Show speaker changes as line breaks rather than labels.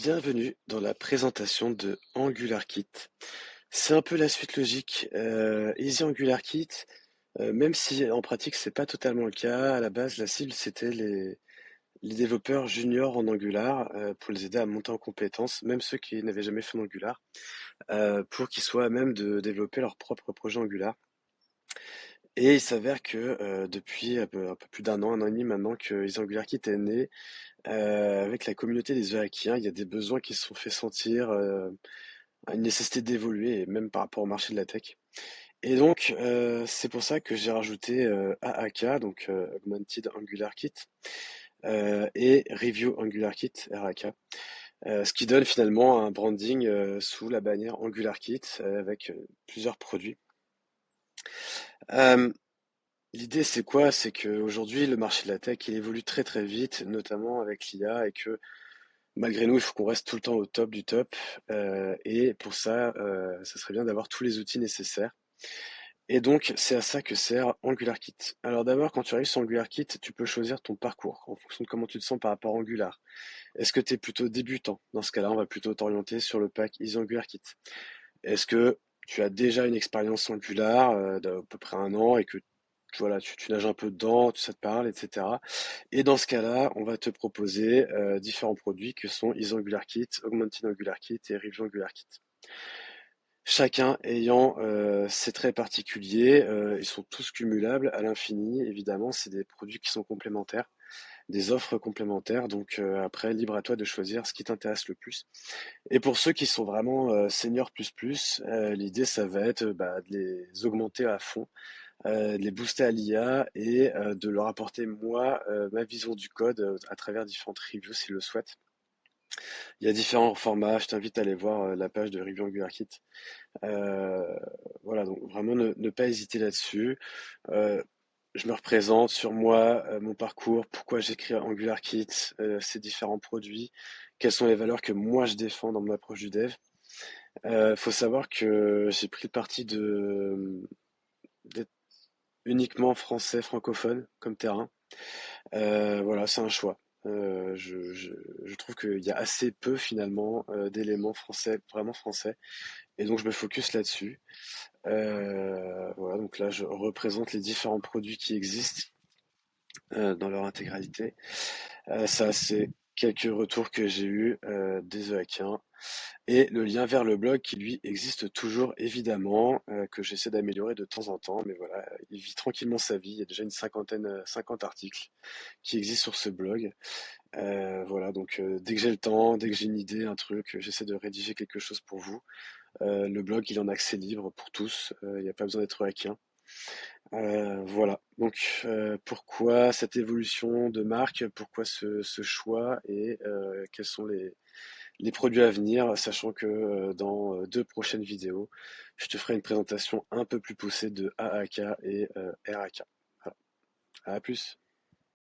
Bienvenue dans la présentation de AngularKit. C'est un peu la suite logique. Easy AngularKit, même si en pratique c'est pas totalement le cas, à la base la cible c'était les développeurs juniors en Angular pour les aider à monter en compétences, même ceux qui n'avaient jamais fait d'Angular, pour qu'ils soient à même de développer leur propre projet Angular. Et il s'avère que depuis un peu plus d'un an, un an et demi maintenant que Easy AngularKit est né, avec la communauté des EAKiens, il y a des besoins qui se sont fait sentir. Une nécessité d'évoluer, et même par rapport au marché de la tech. Et donc, c'est pour ça que j'ai rajouté AAK, donc Augmented Angular Kit, et Review Angular Kit, RAK, ce qui donne finalement un branding sous la bannière Angular Kit avec plusieurs produits. Euh, L'idée, c'est quoi? C'est qu'aujourd'hui, le marché de la tech, il évolue très très vite, notamment avec l'IA, et que malgré nous, il faut qu'on reste tout le temps au top du top. Et pour ça, ça serait bien d'avoir tous les outils nécessaires. Et donc, c'est à ça que sert AngularKit. Alors d'abord, quand tu arrives sur AngularKit, tu peux choisir ton parcours en fonction de comment tu te sens par rapport à Angular. Est-ce que tu es plutôt débutant? Dans ce cas-là, on va plutôt t'orienter sur le pack Easy AngularKit. Est-ce que tu as déjà une expérience Angular d'à peu près un an et que voilà, tu nages un peu dedans, tout ça te parle, etc. Et dans ce cas-là, on va te proposer différents produits que sont Easy AngularKit, Augmented AngularKit et Review AngularKit. Chacun ayant ses traits particuliers, ils sont tous cumulables à l'infini, évidemment, c'est des produits qui sont complémentaires, des offres complémentaires, donc après, libre à toi de choisir ce qui t'intéresse le plus. Et pour ceux qui sont vraiment seniors plus plus, l'idée ça va être de les augmenter à fond, de les booster à l'IA et de leur apporter moi ma vision du code à travers différentes reviews s'ils le souhaitent. Il y a différents formats, je t'invite à aller voir la page de Review AngularKit. Euh, voilà, donc vraiment ne pas hésiter là-dessus. Euh, je me représente sur moi, mon parcours, pourquoi j'écris AngularKit, ces différents produits, quelles sont les valeurs que moi je défends dans mon approche du dev. Faut savoir que j'ai pris le parti d'être uniquement français francophone comme terrain. Voilà, c'est un choix. Je trouve qu'il y a assez peu finalement d'éléments français, vraiment français, et donc je me focus là-dessus. Voilà, donc là, je représente les différents produits qui existent dans leur intégralité. Ça, c'est quelques retours que j'ai eus des EAKiens. Et le lien vers le blog qui, lui, existe toujours, évidemment, que j'essaie d'améliorer de temps en temps. Mais voilà, il vit tranquillement sa vie. Il y a déjà une cinquantaine, 50 articles qui existent sur ce blog. Voilà, donc dès que j'ai le temps, dès que j'ai une idée, un truc, j'essaie de rédiger quelque chose pour vous. Le blog, il est en accès libre pour tous. Il n'y a pas besoin d'être hackien. Voilà. Donc, pourquoi cette évolution de marque? Pourquoi ce choix? Et quels sont les produits à venir? Sachant que dans deux prochaines vidéos, je te ferai une présentation un peu plus poussée de AAK et RAK. Voilà. À plus.